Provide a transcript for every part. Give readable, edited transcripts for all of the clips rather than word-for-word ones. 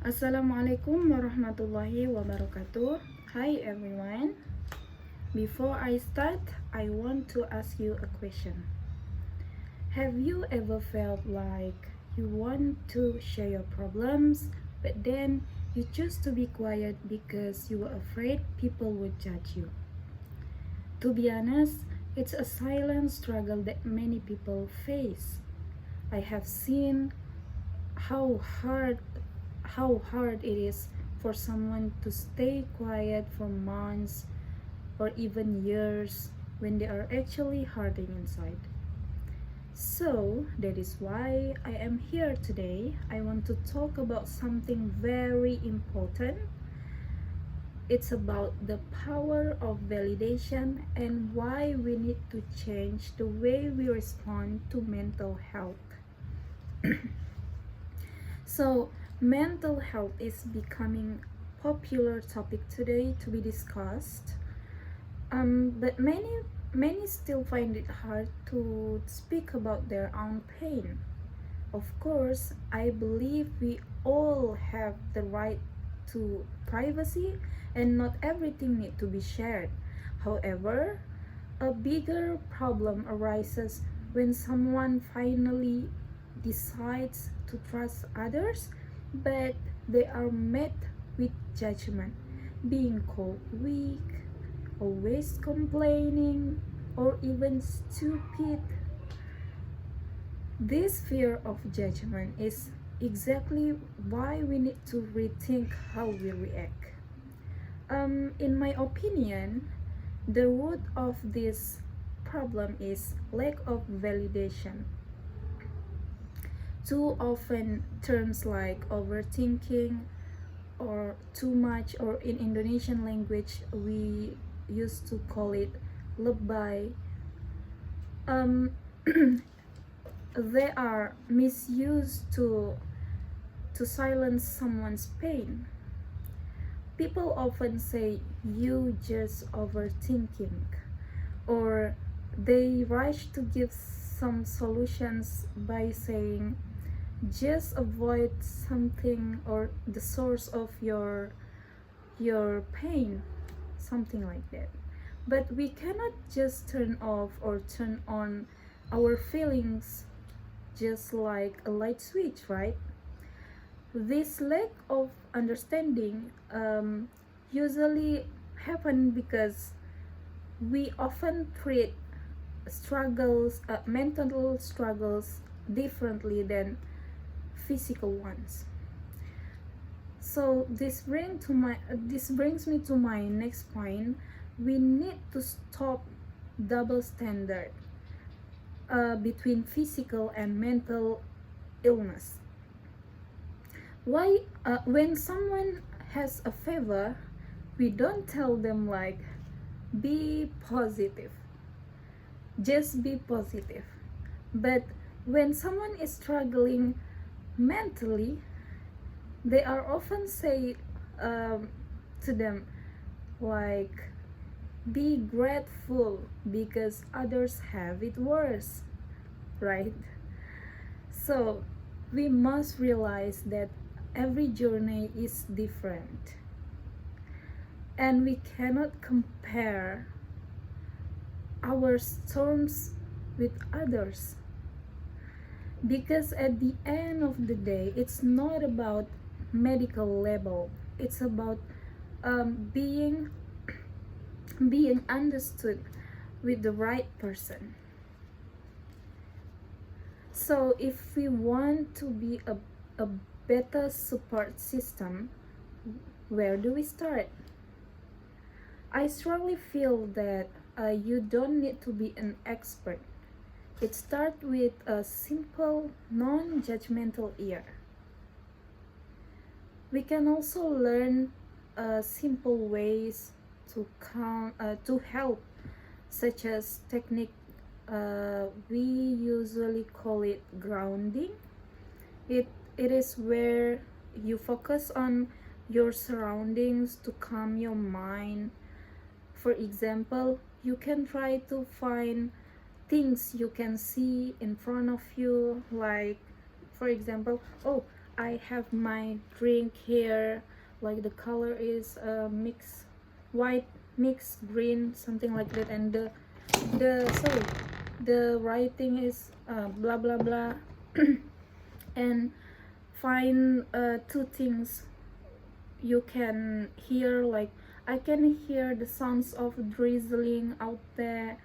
Assalamualaikum warahmatullahi wabarakatuh. Hi everyone. Before I start, I want to ask you a question. Have you ever felt like you want to share your problems, but then you choose to be quiet because you were afraid people would judge you? To be honest, it's a silent struggle that many people face. I have seen how hard how hard it is for someone to stay quiet for months or even years when they are actually hurting inside. So that is why I am here today. I want to talk about something very important. It's about the power of validation and why we need to change the way we respond to mental health. So, mental health is becoming popular topic today to be discussed. But many still find it hard to speak about their own pain. Of course, I believe we all have the right to privacy and not everything need to be shared. However, a bigger problem arises when someone finally decides to trust others, but they are met with judgment, being called weak, always complaining, or even stupid. This fear of judgment is exactly why we need to rethink how we react. In my opinion, the root of this problem is lack of validation. Too often, terms like overthinking or too much, or in Indonesian language, we used to call it lebay, um, they are misused to silence someone's pain. People often say you just overthinking, or they rush to give some solutions by saying just avoid something or the source of your pain, something like that. But we cannot just turn off or turn on our feelings just like a light switch, right? This lack of understanding usually happen because we often treat mental struggles differently than physical ones. So this brings me to my next point. We need to stop double standard between physical and mental illness. Why when someone has a fever, we don't tell them like be positive, just be positive. But when someone is struggling mentally, they are often say to them like be grateful because others have it worse, right? So we must realize that every journey is different and we cannot compare our storms with others, because at the end of the day it's not about medical level, it's about being understood with the right person. So if we want to be a better support system, where do we start? I strongly feel that you don't need to be an expert. It starts with a simple, non-judgmental ear. We can also learn simple ways to help, such as technique. We usually call it grounding. It is where you focus on your surroundings to calm your mind. For example, you can try to find things you can see in front of you, like for example, oh, I have my drink here, like the color is mix white mix green, something like that, and the sorry, the writing is blah blah blah. And find two things you can hear, like I can hear the sounds of drizzling out there,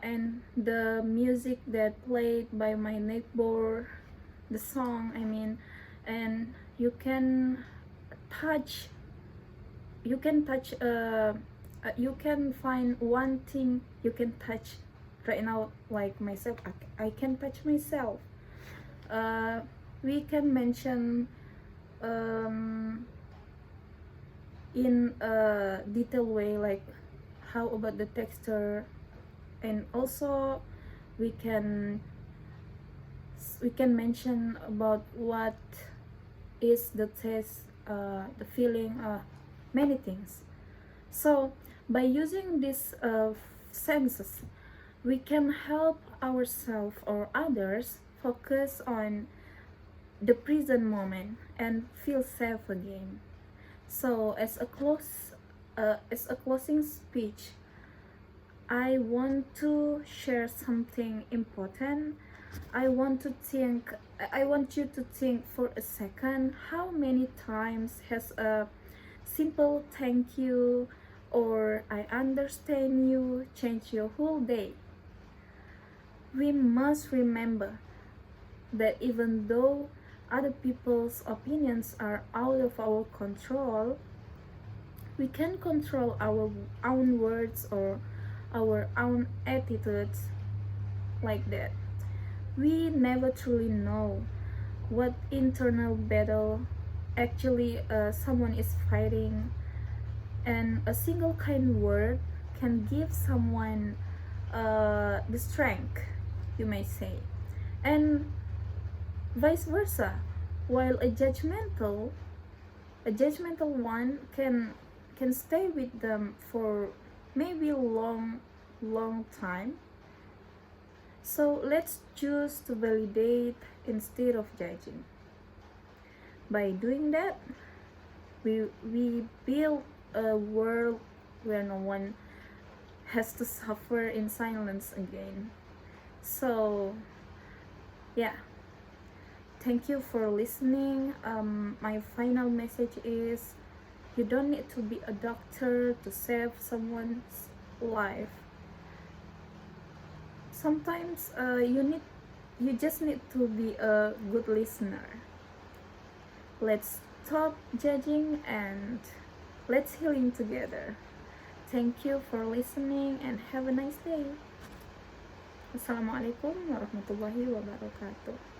and the music that played by my neighbor, the song I mean. And you can touch, you can find one thing you can touch right now, like myself. I can touch myself. We can mention in a detailed way, like how about the texture, and also we can mention about what is the taste, the feeling, many things. So by using these senses, we can help ourselves or others focus on the present moment and feel safe again. So as a closing speech, I want to share something important. I want you to think for a second, how many times has a simple thank you or I understand you change your whole day? We must remember that even though other people's opinions are out of our control, we can control our own words or our own attitudes, like that. We never truly know what internal battle actually someone is fighting, and a single kind word can give someone the strength, you may say, and vice versa. While a judgmental one can stay with them for maybe long time. So let's choose to validate instead of judging. By doing that, we build a world where no one has to suffer in silence again. So yeah, thank you for listening. My final message is, you don't need to be a doctor to save someone's life. Sometimes you just need to be a good listener. Let's stop judging and let's healing together. Thank you for listening and have a nice day. Assalamualaikum warahmatullahi wabarakatuh.